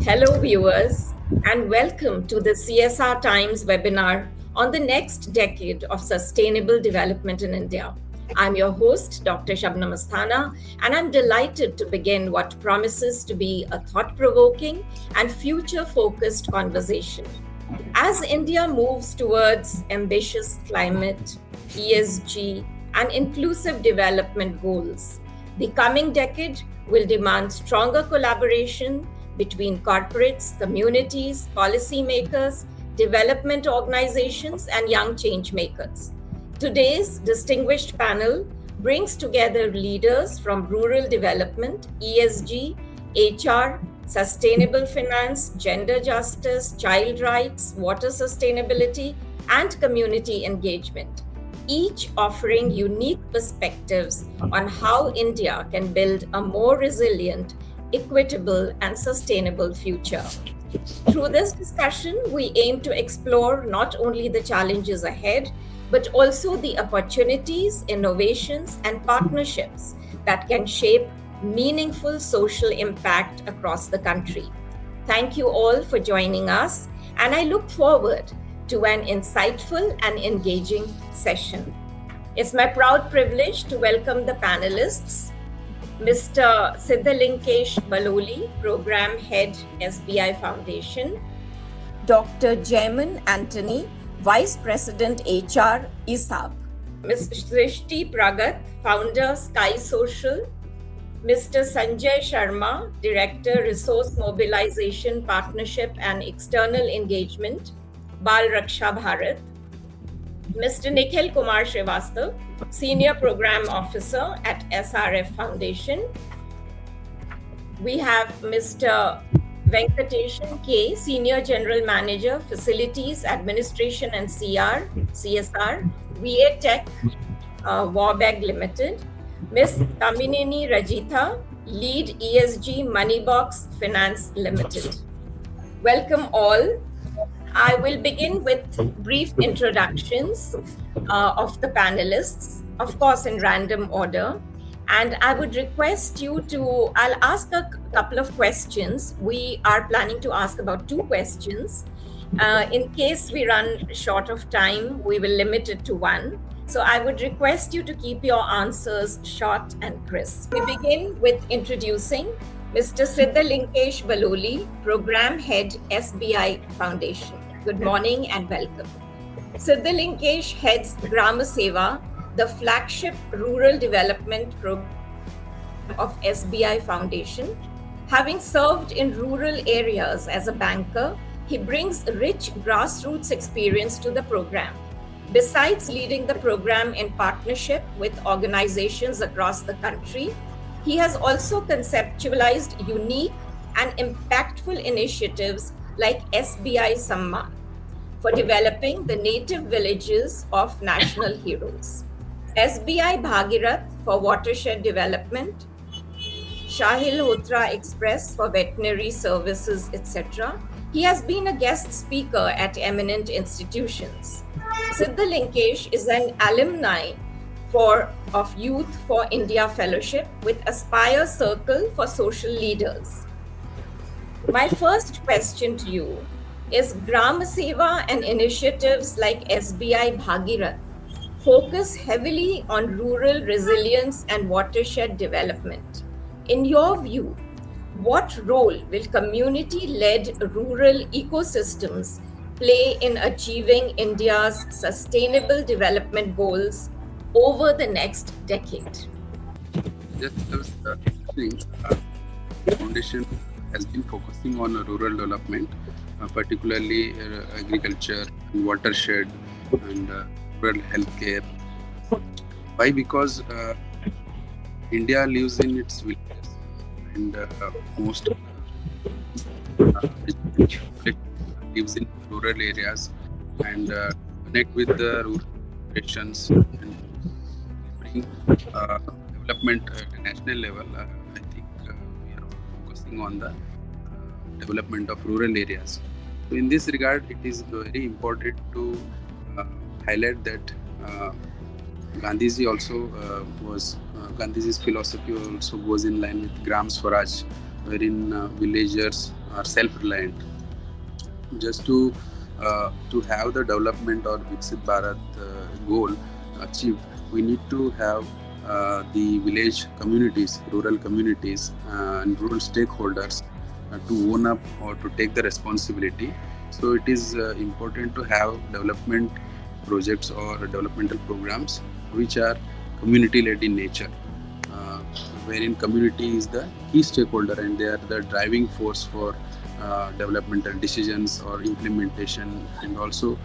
Hello, viewers, and welcome to the CSR Times webinar on the next decade of sustainable development in India. I'm your host, Dr. Shabnam Asthana, and I'm delighted to begin what promises to be a thought-provoking and future-focused conversation. As India moves towards ambitious climate, ESG, and inclusive development goals, the coming decade will demand stronger collaboration between corporates, communities, policymakers, development organizations, and young change makers. Today's distinguished panel brings together leaders from rural development, ESG, HR, sustainable finance, gender justice, child rights, water sustainability, and community engagement, each offering unique perspectives on how India can build a more resilient, equitable, and sustainable future. Through this discussion, we aim to explore not only the challenges ahead, but also the opportunities, innovations, and partnerships that can shape meaningful social impact across the country. Thank you all for joining us, and I look forward to an insightful and engaging session. It's my proud privilege to welcome the panelists, Mr. Siddhalingesh Balloli, Program Head, SBI Foundation, Dr. Jaimon Antony, Vice President HR, ESAB, Ms. Srishti Pragat, Founder, SkySocial, Mr. Sanjay Sharma, Director, Resource Mobilisation, Partnership and External Engagement, Bal Raksha Bharat, Mr. Nikhil Kumar Srivastava, Senior Program Officer at SRF Foundation. We have Mr. Venkatesan K, Senior General Manager, Facilities, Administration and CSR, VA Tech WABAG Limited. Ms. Tammineni Rajitha, Lead ESG, Moneyboxx Finance Limited. Welcome all. I will begin with brief introductions of the panelists, of course in random order. And I would request you to, I'll ask a couple of questions. We are planning to ask about 2 questions. In case we run short of time, we will limit it to 1. So I would request you to keep your answers short and crisp. We begin with introducing Mr. Siddhalingesh Balloli, Program Head, SBI Foundation. Good morning and welcome. Siddhalingesh heads Gram Seva, the flagship rural development program of SBI Foundation. Having served in rural areas as a banker, he brings rich grassroots experience to the program. Besides leading the program in partnership with organizations across the country, he has also conceptualized unique and impactful initiatives like SBI Samman for developing the native villages of national heroes, SBI Bhagirath for watershed development, Shahil Hotra Express for veterinary services, etc. He has been a guest speaker at eminent institutions. Siddhalingesh is an alumni of Youth for India Fellowship with Aspire Circle for Social Leaders. My first question to you is, Gram Seva and initiatives like SBI Bhagirath focus heavily on rural resilience and watershed development. In your view, what role will community-led rural ecosystems play in achieving India's sustainable development goals over the next decade? The foundation has been focusing on rural development, particularly agriculture, watershed, and rural healthcare. Why? Because India lives in its villages, and most lives in rural areas, and connect with the rural populations and bring development at a national level. I think we are focusing on the development of rural areas. So in this regard, it is very important to highlight that Gandhiji also Gandhiji's philosophy also goes in line with Gram Swaraj, wherein villagers are self-reliant. Just to have the development or Viksit Bharat goal achieved, we need to have the village communities, rural communities, and rural stakeholders to own up or to take the responsibility. So it is important to have development projects or developmental programs which are community-led in nature, uh, wherein community is the key stakeholder and they are the driving force for developmental decisions or implementation, and also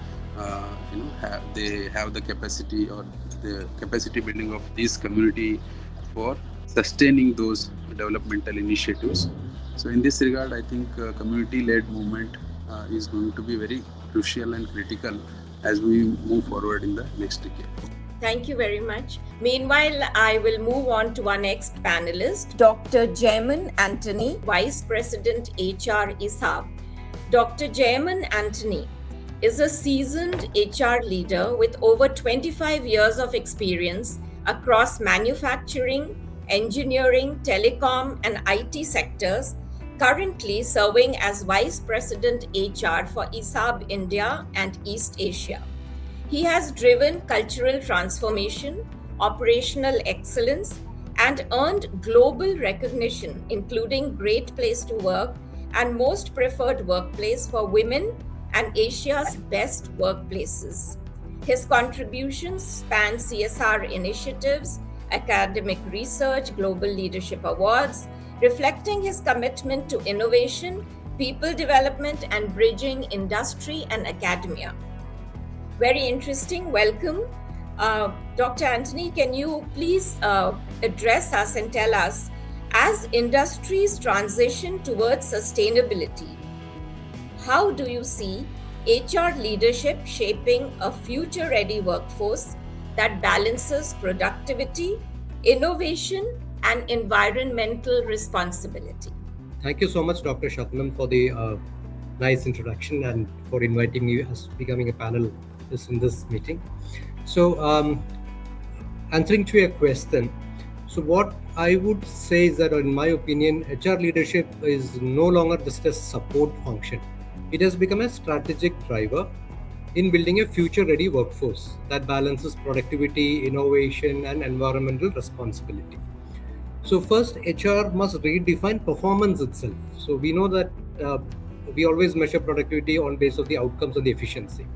they have the capacity or the capacity building of this community for sustaining those developmental initiatives. So in this regard, I think community-led movement is going to be very crucial and critical as we move forward in the next decade. Thank you very much. Meanwhile, I will move on to our next panelist, Dr. Jaimon Antony, Vice President HR ESAB. Dr. Jaimon Antony is a seasoned HR leader with over 25 years of experience across manufacturing, engineering, telecom, and IT sectors, currently serving as Vice President HR for ESAB India and East Asia. He has driven cultural transformation, operational excellence, and earned global recognition, including Great Place to Work and Most Preferred Workplace for Women and Asia's Best Workplaces. His contributions span CSR initiatives, academic research, global leadership awards, reflecting his commitment to innovation, people development, and bridging industry and academia. Very interesting. Welcome. Dr. Antony, can you please address us and tell us, as industries transition towards sustainability, how do you see HR leadership shaping a future-ready workforce that balances productivity, innovation, and environmental responsibility? Thank you so much, Dr. Shabnam, for the nice introduction and for inviting me as becoming a panelist in this meeting. So, answering to your question, so what I would say is that, in my opinion, HR leadership is no longer just a support function. It has become a strategic driver in building a future-ready workforce that balances productivity, innovation, and environmental responsibility. So first, HR must redefine performance itself. So we know that we always measure productivity on base of the outcomes and the efficiency.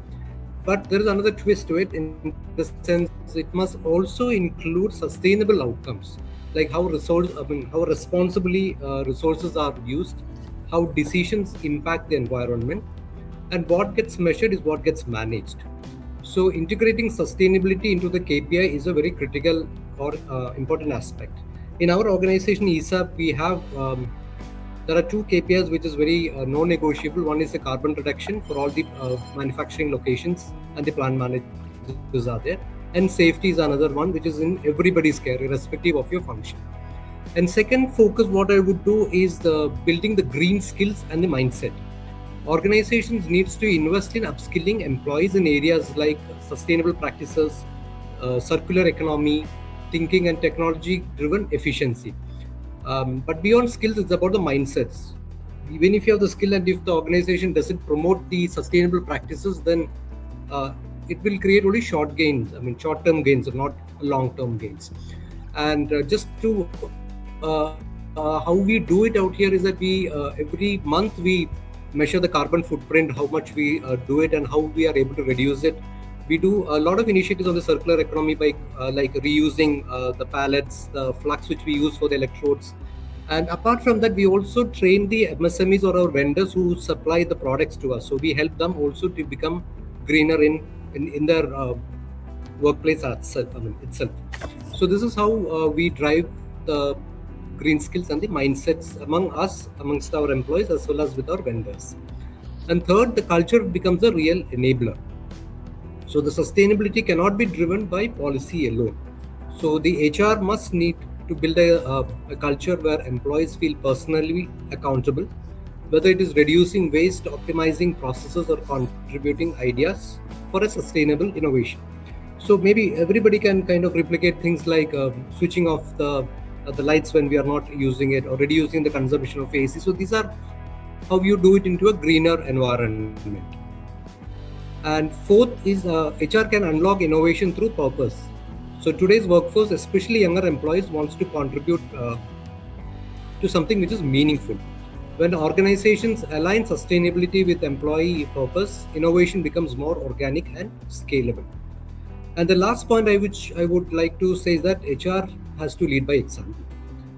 But there is another twist to it, in the sense it must also include sustainable outcomes, like how responsibly resources are used, how decisions impact the environment, and what gets measured is what gets managed. So integrating sustainability into the KPI is a very critical or important aspect. In our organization ESAB, we have there are two KPIs which is very non-negotiable. One is the carbon reduction for all the manufacturing locations, and the plant managers are there. And safety is another one which is in everybody's care, irrespective of your function. And second focus, what I would do is building the green skills and the mindset. Organizations needs to invest in upskilling employees in areas like sustainable practices, circular economy, thinking and technology-driven efficiency. But beyond skills, it's about the mindsets. Even if you have the skill and if the organization doesn't promote the sustainable practices, then it will create only short-term gains, not long-term gains. And just to how we do it out here is that we every month we measure the carbon footprint, how much we do it and how we are able to reduce it. We do a lot of initiatives on the circular economy by like reusing the pallets, the flux which we use for the electrodes. And apart from that, we also train the MSMEs or our vendors who supply the products to us. So we help them also to become greener in their workplace itself. So this is how we drive the green skills and the mindsets amongst our employees as well as with our vendors. And third, the culture becomes a real enabler. So the sustainability cannot be driven by policy alone. So the HR must need to build a culture where employees feel personally accountable, whether it is reducing waste, optimizing processes, or contributing ideas for a sustainable innovation. So maybe everybody can kind of replicate things like switching off the lights when we are not using it, or reducing the consumption of AC. So these are how you do it into a greener environment. And fourth is HR can unlock innovation through purpose. So today's workforce, especially younger employees, wants to contribute to something which is meaningful. When organizations align sustainability with employee purpose, innovation becomes more organic and scalable. And the last point I would like to say is that HR has to lead by example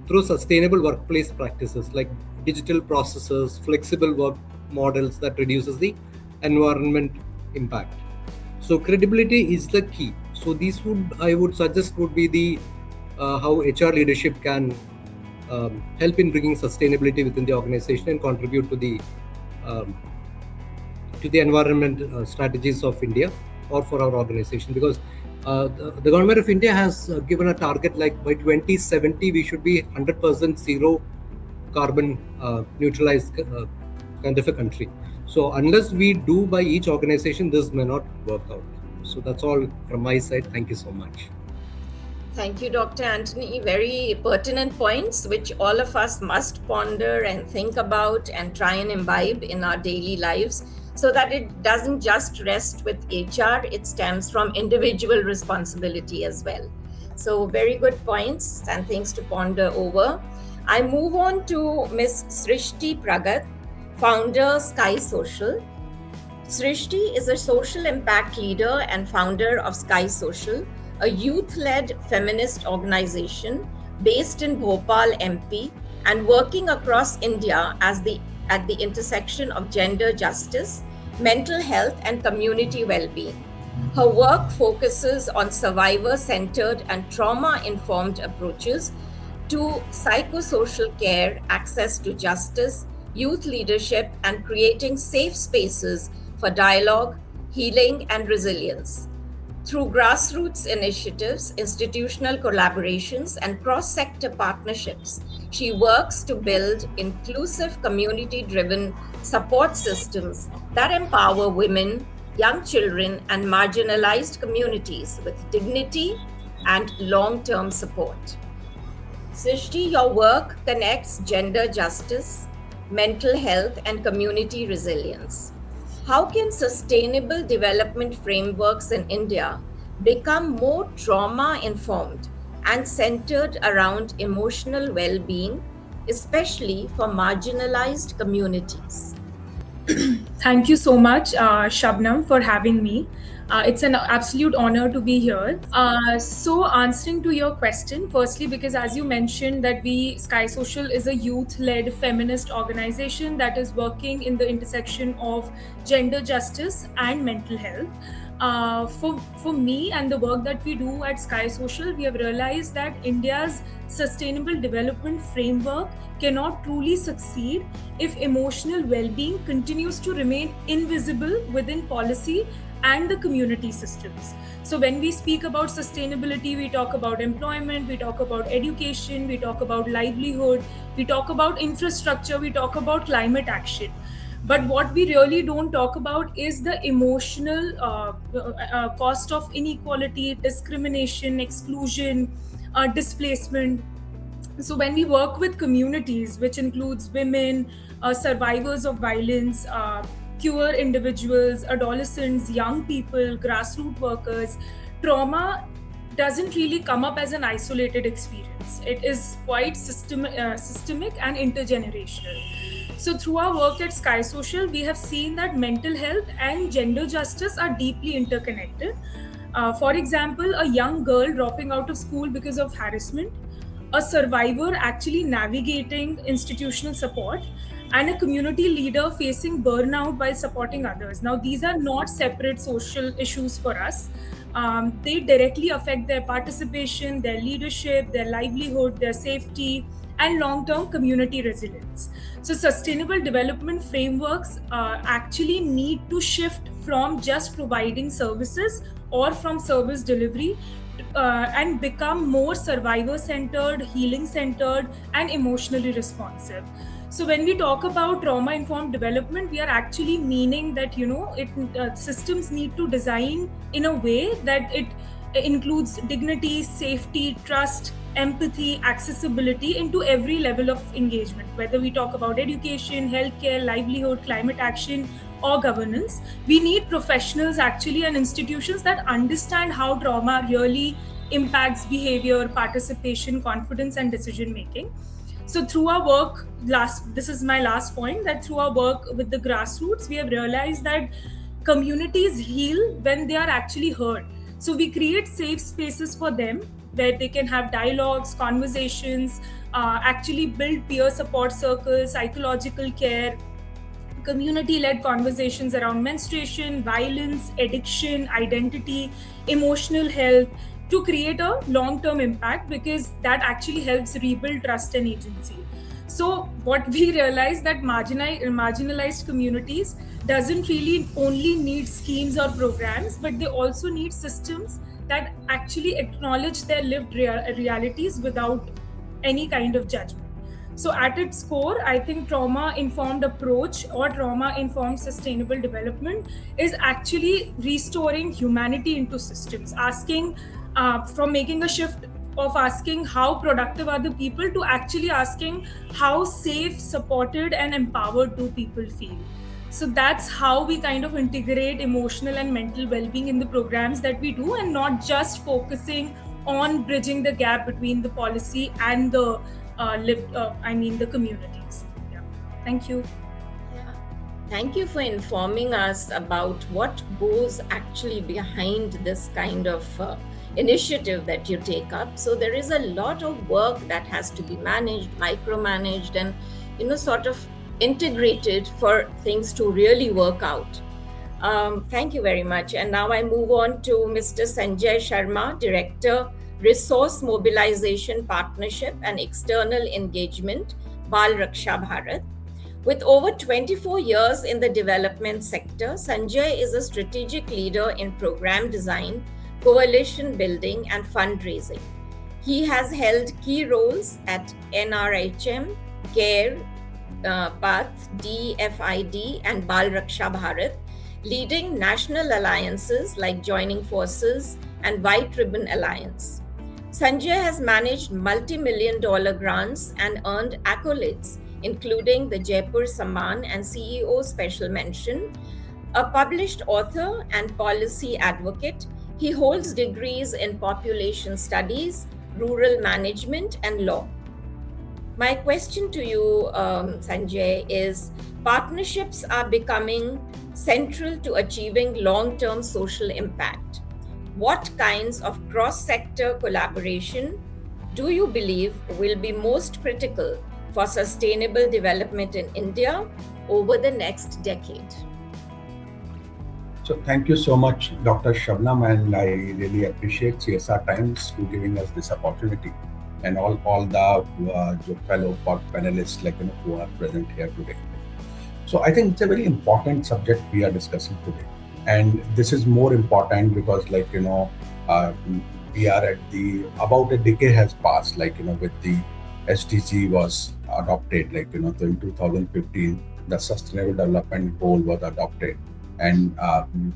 through sustainable workplace practices like digital processes, flexible work models that reduces the environment impact. So credibility is the key. So these I would suggest would be the how HR leadership can help in bringing sustainability within the organization and contribute to the environment strategies of India or for our organization, because the government of India has given a target like by 2070 we should be 100% zero carbon neutralized kind of a country. So unless we do by each organization, this may not work out. So that's all from my side. Thank you so much. Thank you, Dr. Antony. Very pertinent points which all of us must ponder and think about and try and imbibe in our daily lives, so that it doesn't just rest with HR, it stems from individual responsibility as well. So very good points and things to ponder over. I move on to Ms. Srishti Pragat, founder SkySocial. Srishti is a social impact leader and founder of SkySocial, a youth-led feminist organization based in Bhopal, MP, and working across India at the intersection of gender justice, mental health, and community well-being. Her work focuses on survivor-centered and trauma-informed approaches to psychosocial care, access to justice, youth leadership, and creating safe spaces for dialogue, healing, and resilience. Through grassroots initiatives, institutional collaborations, and cross-sector partnerships, she works to build inclusive, community-driven support systems that empower women, young children, and marginalized communities with dignity and long-term support. Srishti, your work connects gender justice, mental health, and community resilience. How can sustainable development frameworks in India become more trauma-informed and centered around emotional well-being, especially for marginalized communities? Thank you so much, Shabnam, for having me. It's an absolute honor to be here. So answering to your question, firstly, because as you mentioned that SkySocial is a youth-led feminist organization that is working in the intersection of gender justice and mental health. For me and the work that we do at SkySocial, we have realized that India's sustainable development framework cannot truly succeed if emotional well-being continues to remain invisible within policy and the community systems. So when we speak about sustainability, we talk about employment, we talk about education, we talk about livelihood, we talk about infrastructure, we talk about climate action. But what we really don't talk about is the emotional cost of inequality, discrimination, exclusion, displacement. So when we work with communities, which includes women, survivors of violence, queer individuals, adolescents, young people, grassroots workers, trauma doesn't really come up as an isolated experience. It is quite systemic and intergenerational. So through our work at SkySocial, we have seen that mental health and gender justice are deeply interconnected. For example, a young girl dropping out of school because of harassment, a survivor actually navigating institutional support, and a community leader facing burnout while supporting others. Now, these are not separate social issues for us. They directly affect their participation, their leadership, their livelihood, their safety, and long-term community resilience. So sustainable development frameworks actually need to shift from just providing services or from service delivery and become more survivor-centered, healing-centered, and emotionally responsive. So when we talk about trauma-informed development, we are actually meaning that systems need to design in a way that it includes dignity, safety, trust, empathy, accessibility into every level of engagement, whether we talk about education, healthcare, livelihood, climate action, or governance. We need professionals actually and institutions that understand how trauma really impacts behavior, participation, confidence, and decision making. So through our work, this is my last point, that through our work with the grassroots, we have realized that communities heal when they are actually heard. So we create safe spaces for them where they can have dialogues, conversations, actually build peer support circles, psychological care, community-led conversations around menstruation, violence, addiction, identity, emotional health, to create a long-term impact, because that actually helps rebuild trust and agency. So what we realize that marginalized communities doesn't really only need schemes or programs, but they also need systems that actually acknowledge their lived realities without any kind of judgment. So at its core, I think trauma-informed approach or trauma-informed sustainable development is actually restoring humanity into systems, asking from making a shift of asking how productive are the people to actually asking how safe, supported, and empowered do people feel. So that's how we kind of integrate emotional and mental well-being in the programs that we do, and not just focusing on bridging the gap between the policy and the the communities. Yeah. Thank you. Yeah. Thank you for informing us about what goes actually behind this kind of initiative that you take up. So there is a lot of work that has to be managed, micromanaged, and sort of integrated for things to really work out. Thank you very much. And now I move on to Mr. Sanjay Sharma, Director, Resource Mobilization Partnership and External Engagement, Bal Raksha Bharat. With over 24 years in the development sector, Sanjay is a strategic leader in program design, coalition building, and fundraising. He has held key roles at NRHM, CARE, PATH, DFID, and Bal Raksha Bharat, leading national alliances like Joining Forces and White Ribbon Alliance. Sanjay has managed multi-million-dollar grants and earned accolades, including the Jaipur Samman and CEO Special Mention. A published author and policy advocate, he holds degrees in population studies, rural management, and law. My question to you, Sanjay, is partnerships are becoming central to achieving long-term social impact. What kinds of cross-sector collaboration do you believe will be most critical for sustainable development in India over the next decade? So thank you so much, Dr. Shabnam, and I really appreciate CSR Times to giving us this opportunity, and all the fellow panelists who are present here today. So I think it's a very important subject we are discussing today, and this is more important because we are at about a decade has passed with the SDG was adopted so in 2015 the Sustainable Development Goal was adopted, and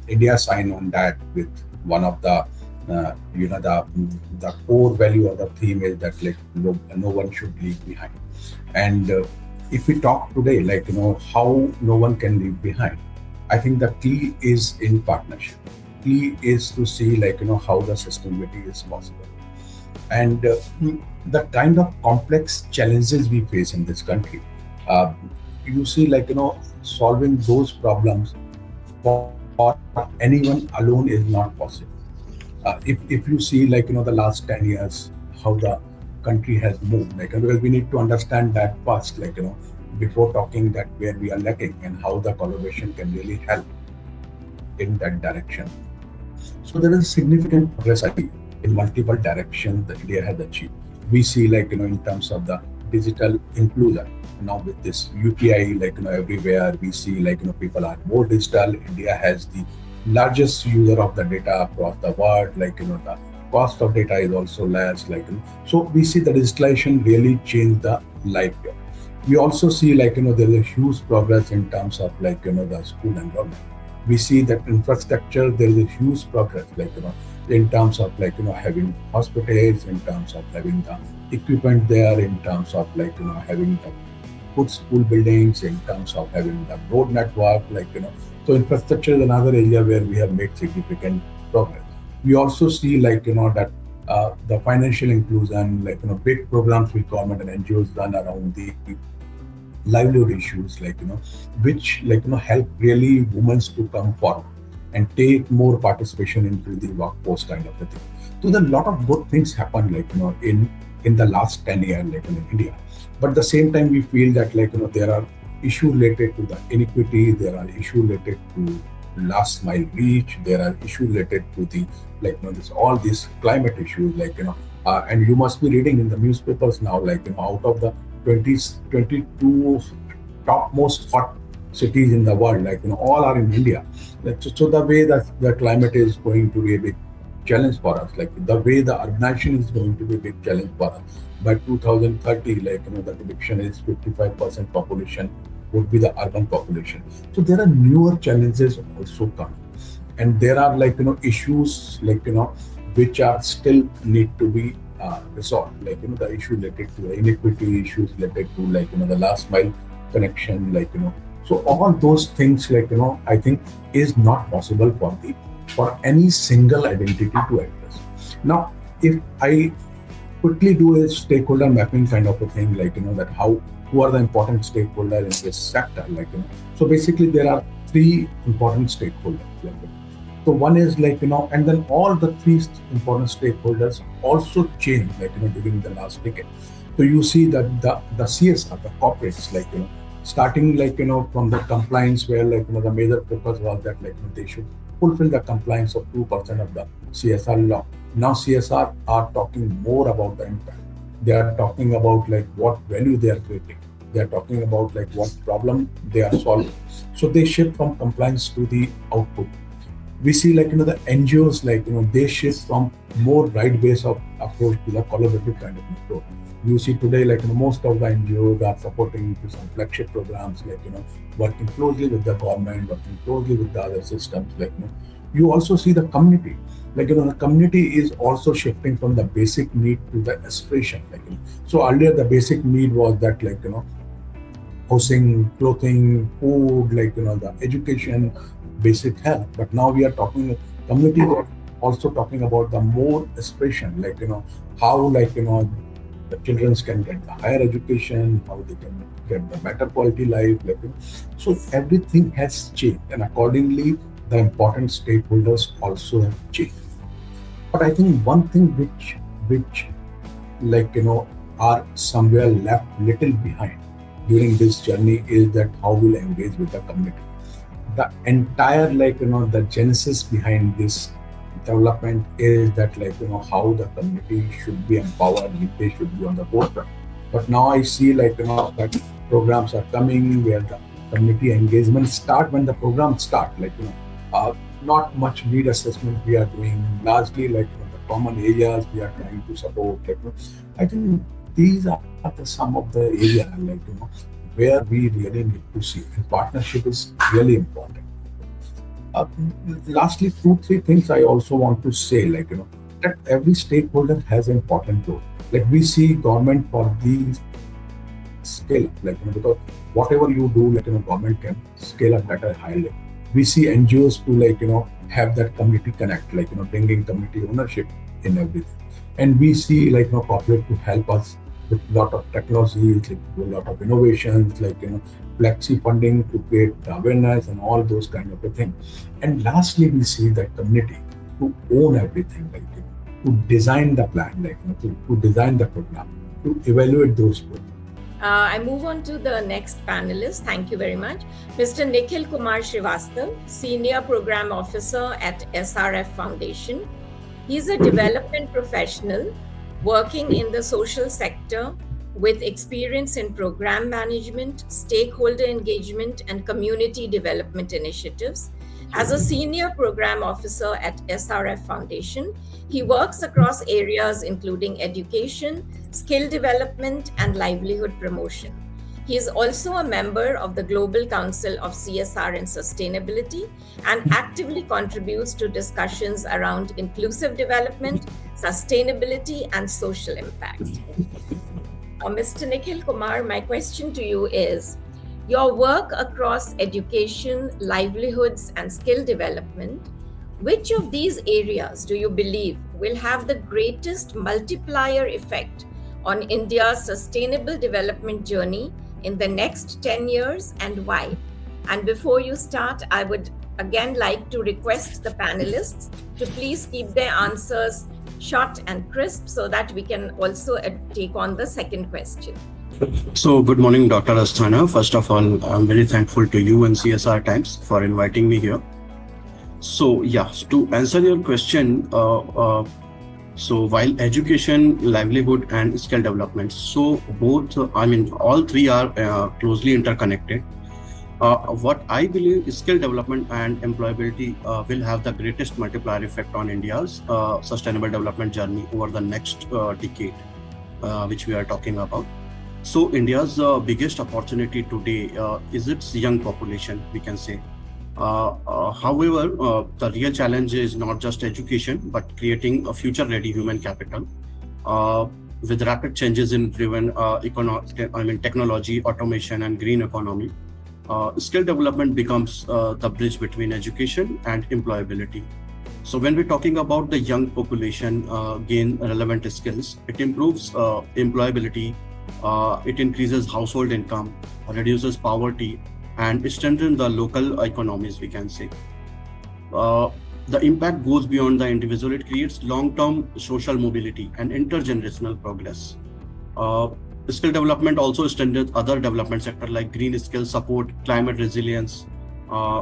India signed on that with one of the the core value of the theme is that no one should leave behind. And if we talk today how no one can leave behind, I think the key is in partnership. Key is to see how the sustainability is possible, and the kind of complex challenges we face in this country. You see solving those problems for anyone alone is not possible. If you see the last 10 years how the country has moved, because we need to understand that first before talking that where we are lacking and how the collaboration can really help in that direction. So there is significant progress I think in multiple directions that India has achieved. We see in terms of the digital inclusion. Now with this UPI everywhere we see people are more digital. India has the largest user of the data across the world. The cost of data is also less. So we see the digitalization really change the life here. We also see there is a huge progress in terms of the school enrollment. We see that infrastructure there is a huge progress. in terms of having hospitals, in terms of having the equipment there, in terms of having the good school buildings, in terms of having the road network, so infrastructure is another area where we have made significant progress. We also see that the financial inclusion, big programs with government and NGOs run around the livelihood issues, which help really women to come forward and take more participation into the workforce kind of a thing. So there are a lot of good things happen in the last 10 years in India. But at the same time, we feel that there are issues related to the inequity, there are issues related to last mile reach, there are issues related to the all these climate issues, and you must be reading in the newspapers now, out of the 22 topmost hot cities in the world, all are in India. So the way that the climate is going to be a big challenge for us, the way the urbanization is going to be a big challenge for us. By 2030, the prediction is 55% population would be the urban population. So there are newer challenges also coming, and there are issues which are still need to be resolved, the issue related to the inequity, issues related to the last mile connection, so all those things I think is not possible for any single identity to address. Now, if I quickly do a stakeholder mapping kind of a thing, that who are the important stakeholders in this sector, so basically there are three important stakeholders, so one is and then all the three important stakeholders also changed during the last decade. So you see that the CSR, the corporates, starting from the compliance, where the major focus was that they should fulfill the compliance of 2% of the CSR law. Now CSR are talking more about the impact. They are talking about what value they are creating. They are talking about what problem they are solving. So they shift from compliance to the output. We see the NGOs they shift from more right-based approach to the collaborative kind of approach. You see today most of the NGOs are supporting to some flagship programs, working closely with the government, working closely with the other systems. You also see the community, the community is also shifting from the basic need to the aspiration. So earlier the basic need was that housing, clothing, food, the education, basic health. But now we are talking community also talking about the more aspiration, how the children can get the higher education, how they can get the better quality life. So everything has changed, and accordingly the important stakeholders also have changed. But I think one thing which are somewhere left little behind during this journey is that how we'll engage with the community. The entire the genesis behind this development is that how the community should be empowered, they should be on the forefront. But now I see that programs are coming where the community engagement start when the programs start. Not much need assessment we are doing, largely the common areas we are trying to support. I think these are some of the areas where we really need to see, and partnership is really important. Lastly, 2-3 things I also want to say, that every stakeholder has an important role. We see government for these scale up, because whatever you do, government can scale up at a high level. We see NGOs to have that community connect, bringing community ownership in everything. And we see corporate to help us with a lot of technology, a lot of innovations, flexi funding to create awareness and all those kind of a thing. And lastly, we see that community to own everything, to design the plan, to design the program, to evaluate those programs. I move on to the next panelist. Thank you very much. Mr. Nikhil Kumar Srivastava, Senior Program Officer at SRF Foundation. He's a development professional working in the social sector with experience in program management, stakeholder engagement, and community development initiatives. As a senior program officer at SRF Foundation, he works across areas including education, skill development, and livelihood promotion. He is also a member of the Global Council of CSR and Sustainability and actively contributes to discussions around inclusive development, sustainability, and social impact. Mr. Nikhil Kumar, my question to you is, your work across education, livelihoods, and skill development, which of these areas do you believe will have the greatest multiplier effect on India's sustainable development journey in the next 10 years, and why? And before you start, I would again like to request the panelists to please keep their answers short and crisp so that we can also take on the second question. So, good morning, Dr. Asthana. First of all, I'm very thankful to you and CSR Times for inviting me here. So, to answer your question, so while education, livelihood, and skill development, so both, all three are closely interconnected. What I believe is skill development and employability will have the greatest multiplier effect on India's sustainable development journey over the next decade, which we are talking about. So India's biggest opportunity today is its young population, we can say. However, the real challenge is not just education, but creating a future-ready human capital. With rapid changes in technology, automation, and green economy, skill development becomes the bridge between education and employability. So when we're talking about the young population gain relevant skills, it improves employability, it increases household income, reduces poverty, and strengthens the local economies, we can say. The impact goes beyond the individual. It creates long-term social mobility and intergenerational progress. Skill development also strengthens other development sectors like green skills support, climate resilience.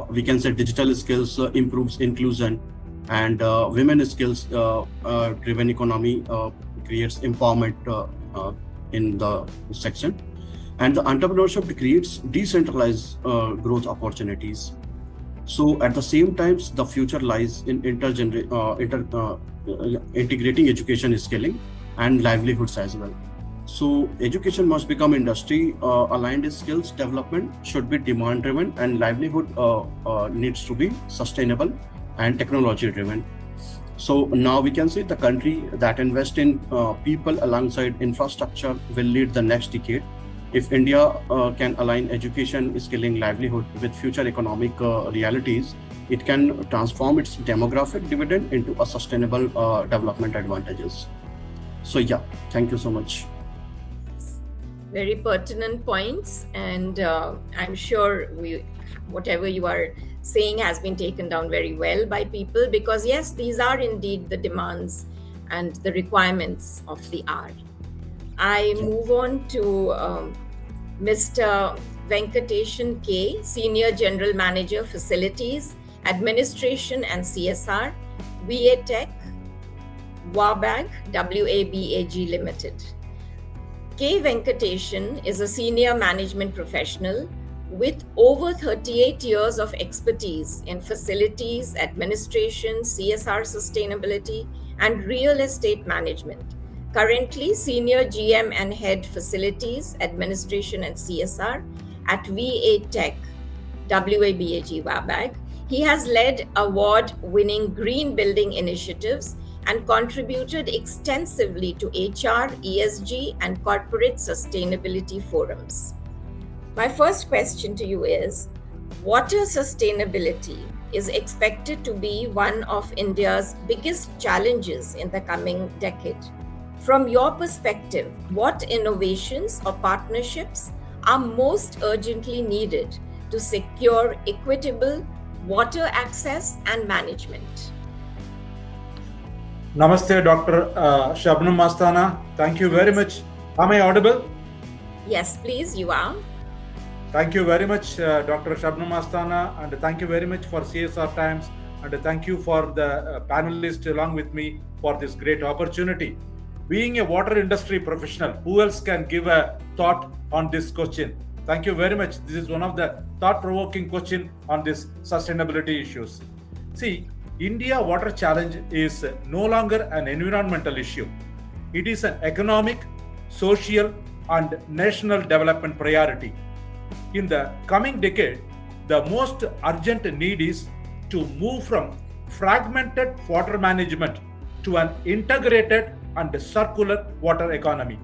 We can say digital skills improves inclusion, and women skills driven economy creates empowerment in the section. And the entrepreneurship creates decentralized growth opportunities. So at the same time, the future lies in integrating education skilling and livelihoods as well. So education must become industry aligned. Skills development should be demand driven, and livelihood needs to be sustainable and technology driven. So now we can say the country that invests in people alongside infrastructure will lead the next decade. If India can align education, skilling, livelihood with future economic realities, it can transform its demographic dividend into a sustainable development advantages. So thank you so much. Very pertinent points, and I'm sure whatever you are saying has been taken down very well by people, because yes, these are indeed the demands and the requirements of the hour. I move on to Mr. Venkatesan K, Senior General Manager, Facilities, Administration and CSR, Tech WABAG Limited. K. Venkatesan is a senior management professional with over 38 years of expertise in facilities, administration, CSR sustainability, and real estate management. Currently, Senior GM and Head Facilities, Administration and CSR at Tech WABAG. He has led award-winning green building initiatives and contributed extensively to HR, ESG, and corporate sustainability forums. My first question to you is, water sustainability is expected to be one of India's biggest challenges in the coming decade. From your perspective, what innovations or partnerships are most urgently needed to secure equitable water access and management? Namaste, Dr. Shabnam Asthana. Thank you very much. Am I audible? Yes, please, you are. Thank you very much, Dr. Shabnam Asthana, and thank you very much for CSR Times, and thank you for the panelists along with me for this great opportunity. Being a water industry professional, who else can give a thought on this question? Thank you very much. This is one of the thought-provoking questions on this sustainability issues. See, India water challenge is no longer an environmental issue. It is an economic, social, and national development priority. In the coming decade, the most urgent need is to move from fragmented water management to an integrated and circular water economy.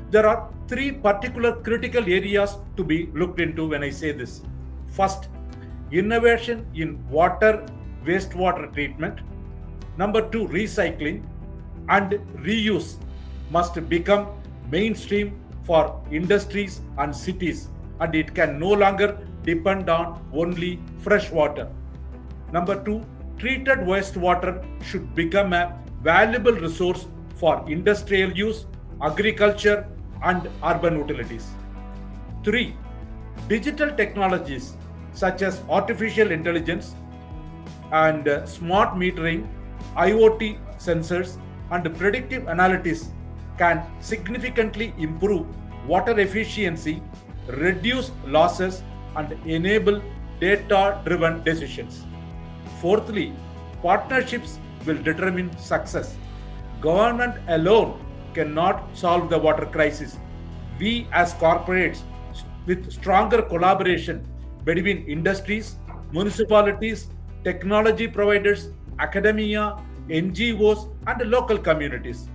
There are three particular critical areas to be looked into when I say this. First, innovation in water wastewater treatment. Number two, recycling and reuse must become mainstream for industries and cities, and it can no longer depend on only fresh water. Number two, treated wastewater should become a valuable resource for industrial use, agriculture, and urban utilities. Three, digital technologies such as artificial intelligence and smart metering, IoT sensors, and predictive analytics can significantly improve water efficiency, reduce losses, and enable data-driven decisions. Fourthly, partnerships will determine success. Government alone cannot solve the water crisis. We as corporates, with stronger collaboration between industries, municipalities, technology providers, academia, NGOs, and local communities,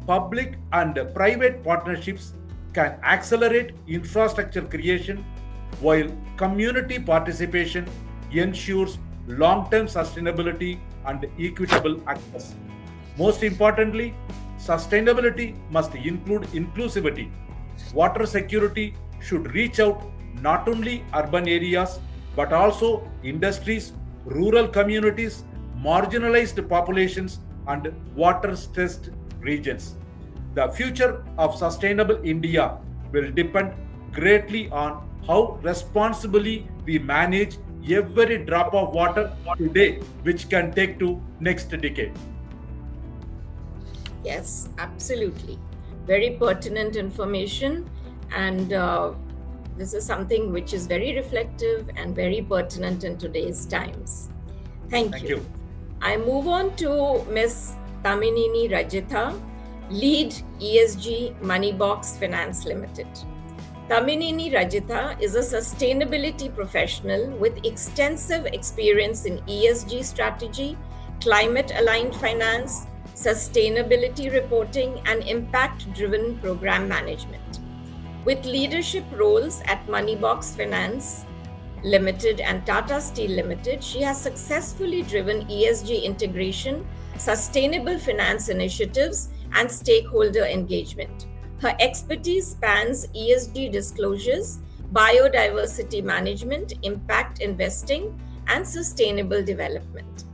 public and private partnerships can accelerate infrastructure creation, while community participation ensures long-term sustainability and equitable access. Most importantly, sustainability must include inclusivity. Water security should reach out not only urban areas but also industries, rural communities, marginalized populations, and water-stressed regions. The future of sustainable India will depend greatly on how responsibly we manage every drop of water today, which can take to next decade. Yes, absolutely. Very pertinent information, and this is something which is very reflective and very pertinent in today's times. Thank you. I move on to Ms. Tammineni Rajitha, Lead ESG Moneyboxx Finance Limited. Tammineni Rajitha is a sustainability professional with extensive experience in ESG strategy, climate-aligned finance, sustainability reporting, and impact-driven program management. With leadership roles at Moneyboxx Finance Limited and Tata Steel Limited, she has successfully driven ESG integration, sustainable finance initiatives, and stakeholder engagement. Her expertise spans ESG disclosures, biodiversity management, impact investing, and sustainable development.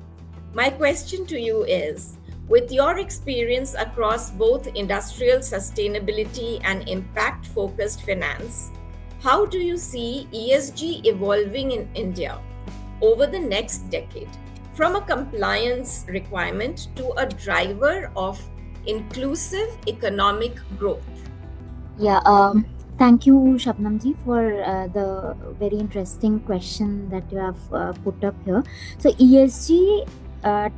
My question to you is, with your experience across both industrial sustainability and impact-focused finance, how do you see ESG evolving in India over the next decade, from a compliance requirement to a driver of inclusive economic growth? Yeah, thank you, Shabnam ji, for the very interesting question that you have put up here. So ESG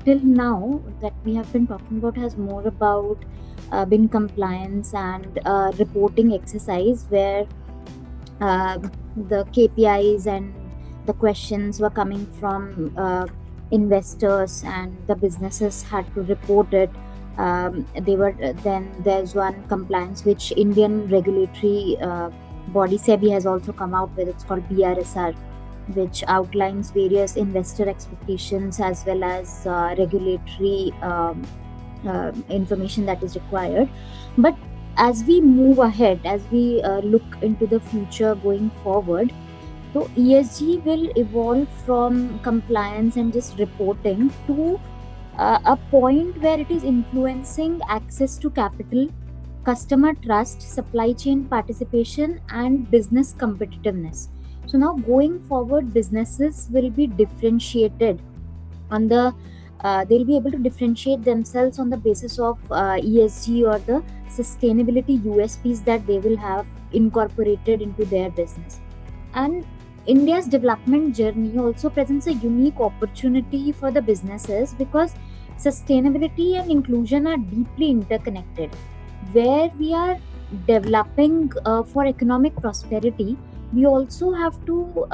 till now that we have been talking about has more about being compliance and reporting exercise where the KPIs and the questions were coming from investors and the businesses had to report it. Then there's one compliance which Indian regulatory body SEBI has also come out with. It's called BRSR, which outlines various investor expectations as well as regulatory information that is required. But as we move ahead, as we look into the future going forward, so ESG will evolve from compliance and just reporting to a point where it is influencing access to capital, customer trust, supply chain participation, and business competitiveness. So now going forward, businesses will be differentiated on the they'll be able to differentiate themselves on the basis of ESG or the sustainability USPs that they will have incorporated into their business. And India's development journey also presents a unique opportunity for the businesses because sustainability and inclusion are deeply interconnected. Where we are developing for economic prosperity, we also have to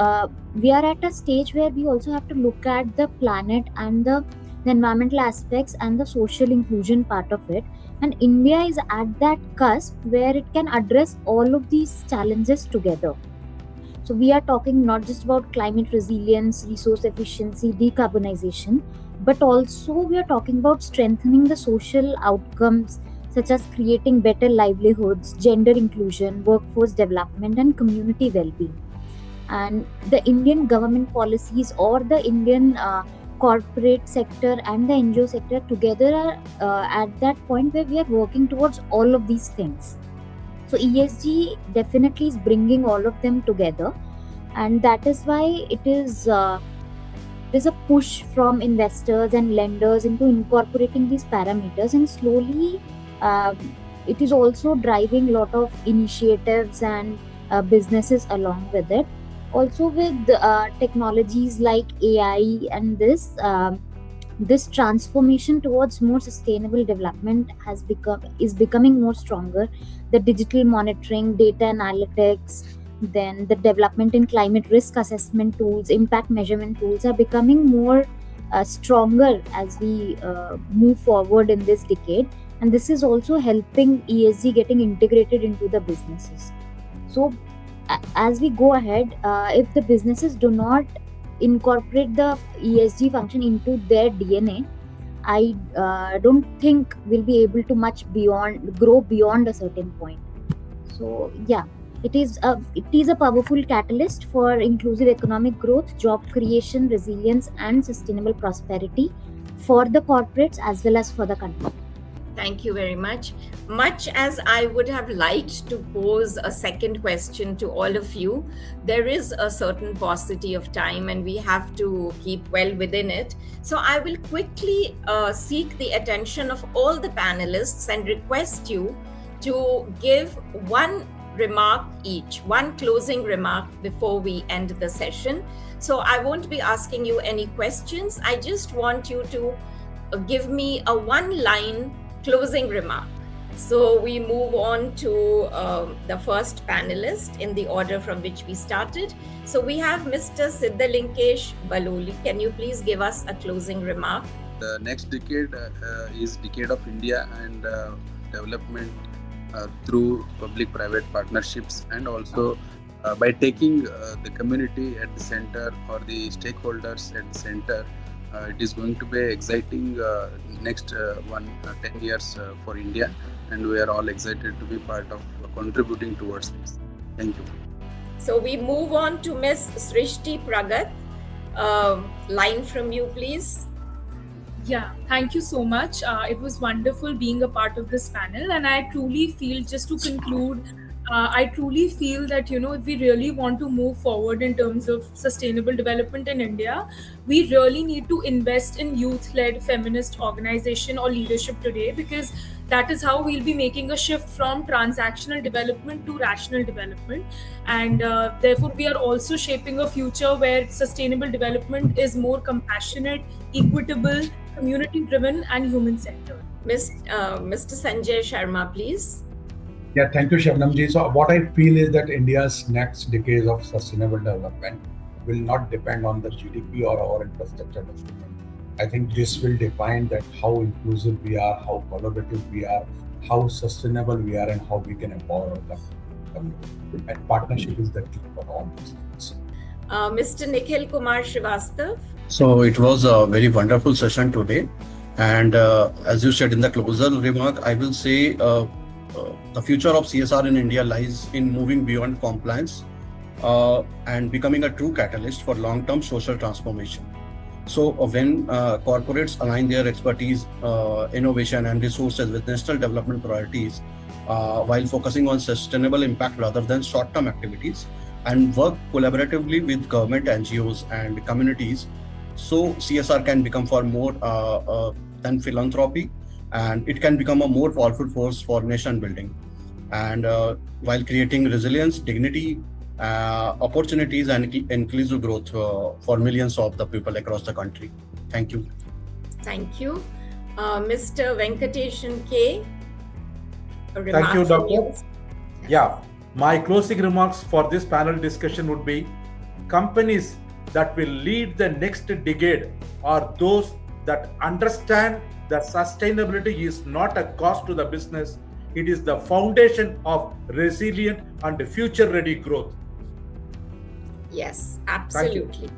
we are at a stage where we also have to look at the planet and the environmental aspects and the social inclusion part of it. And India is at that cusp where it can address all of these challenges together. So we are talking not just about climate resilience, resource efficiency, decarbonization, but also we are talking about strengthening the social outcomes such as creating better livelihoods, gender inclusion, workforce development, and community well-being. And the Indian government policies or the Indian corporate sector and the NGO sector together are at that point where we are working towards all of these things. So ESG definitely is bringing all of them together, and that is why there's a push from investors and lenders into incorporating these parameters, and slowly it is also driving a lot of initiatives and businesses along with it. Also with technologies like AI and this transformation towards more sustainable development is becoming more stronger. The digital monitoring, data analytics, then the development in climate risk assessment tools, impact measurement tools are becoming more stronger as we move forward in this decade, and this is also helping ESG getting integrated into the businesses. So as we go ahead, if the businesses do not incorporate the ESG function into their DNA, I don't think we'll be able to grow beyond a certain point. So yeah, it is a powerful catalyst for inclusive economic growth, job creation, resilience, and sustainable prosperity for the corporates as well as for the country. Thank you very much. Much as I would have liked to pose a second question to all of you, there is a certain paucity of time and we have to keep well within it. So I will quickly seek the attention of all the panelists and request you to give one remark each, one closing remark before we end the session. So I won't be asking you any questions. I just want you to give me a one-line closing remark. So we move on to the first panelist in the order from which we started. So we have Mr. Siddhalingesh Balloli. Can you please give us a closing remark? The next decade is decade of India and development through public-private partnerships, and also by taking the community at the center or the stakeholders at the center. It is going to be exciting next 10 years for India, and we are all excited to be part of contributing towards this. Thank you. So we move on to Ms. Srishti Pragat. Line from you, please. Yeah, thank you so much. It was wonderful being a part of this panel, and I truly feel, just to conclude, I truly feel that, if we really want to move forward in terms of sustainable development in India, we really need to invest in youth-led feminist organization or leadership today, because that is how we'll be making a shift from transactional development to rational development. And therefore, we are also shaping a future where sustainable development is more compassionate, equitable, community-driven, and human-centered. Mr. Sanjay Sharma, please. Yeah, thank you, Shabnam ji. So what I feel is that India's next decade of sustainable development will not depend on the GDP or our infrastructure development. I think this will define that how inclusive we are, how collaborative we are, how sustainable we are, and how we can empower our community. And partnership is the key for all these things. Mr. Nikhil Kumar Srivastava. So it was a very wonderful session today. And as you said in the closer remark, I will say the future of CSR in India lies in moving beyond compliance and becoming a true catalyst for long-term social transformation. So when corporates align their expertise, innovation and resources with national development priorities, while focusing on sustainable impact rather than short-term activities, and work collaboratively with government, NGOs and communities, so CSR can become far more than philanthropy, and it can become a more powerful force for nation building, and while creating resilience, dignity, opportunities and inclusive growth for millions of the people across the country. Thank you. Thank you. Mr. Venkatesan K. Thank you, Doctor. Yeah, my closing remarks for this panel discussion would be companies that will lead the next decade are those that understand that sustainability is not a cost to the business, it is the foundation of resilient and future ready growth. Yes, Thank you. absolutely.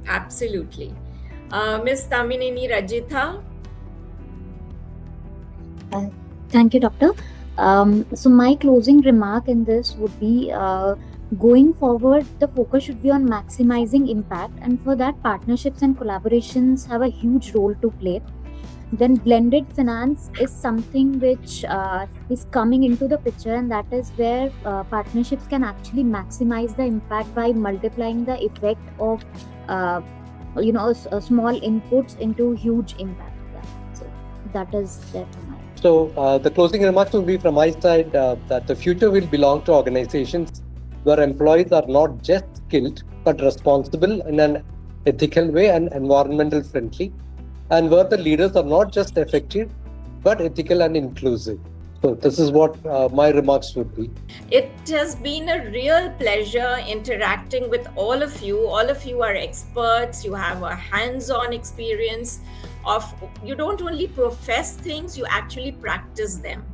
Absolutely. Ms. Tammineni Rajitha. Thank you, Doctor. So my closing remark in this would be going forward, the focus should be on maximizing impact, and for that, partnerships and collaborations have a huge role to play. Then blended finance is something which is coming into the picture, and that is where partnerships can actually maximize the impact by multiplying the effect of small inputs into huge impact. Yeah. So that is there for my. So the closing remarks will be from my side that the future will belong to organizations where employees are not just skilled but responsible in an ethical way and environmental friendly, and where the leaders are not just effective but ethical and inclusive. So this is what my remarks would be. It has been a real pleasure interacting with all of you. All of you are experts. You have a hands-on experience of, you don't only profess things, you actually practice them.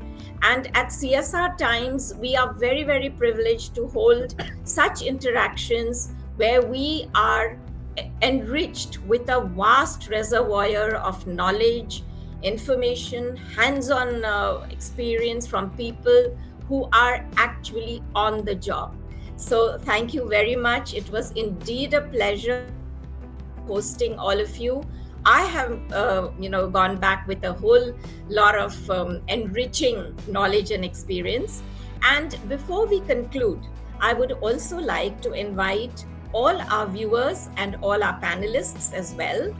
And at CSR Times, we are very, very privileged to hold such interactions where we are enriched with a vast reservoir of knowledge, information, hands-on experience from people who are actually on the job. So thank you very much. It was indeed a pleasure hosting all of you. I have, gone back with a whole lot of enriching knowledge and experience. And before we conclude, I would also like to invite all our viewers and all our panelists as well,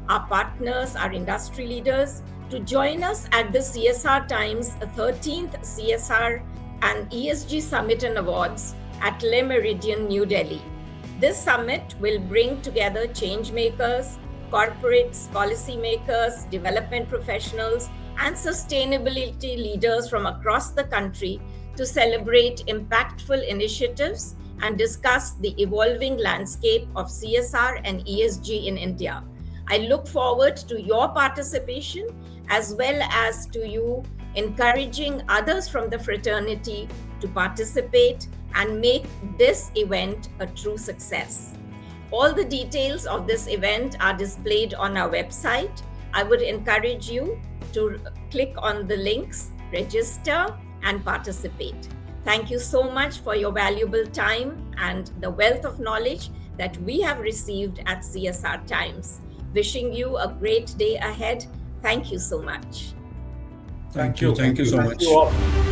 our partners, our industry leaders, to join us at the CSR Times 13th CSR and ESG Summit and Awards at Le Méridien, New Delhi. This summit will bring together change makers, corporates, policymakers, development professionals, and sustainability leaders from across the country to celebrate impactful initiatives and discuss the evolving landscape of CSR and ESG in India. I look forward to your participation as well as to you encouraging others from the fraternity to participate and make this event a true success. All the details of this event are displayed on our website. I would encourage you to click on the links, register, and participate. Thank you so much for your valuable time and the wealth of knowledge that we have received at CSR Times. Wishing you a great day ahead. Thank you so much. Thank you. Thank you so Thank much. you all.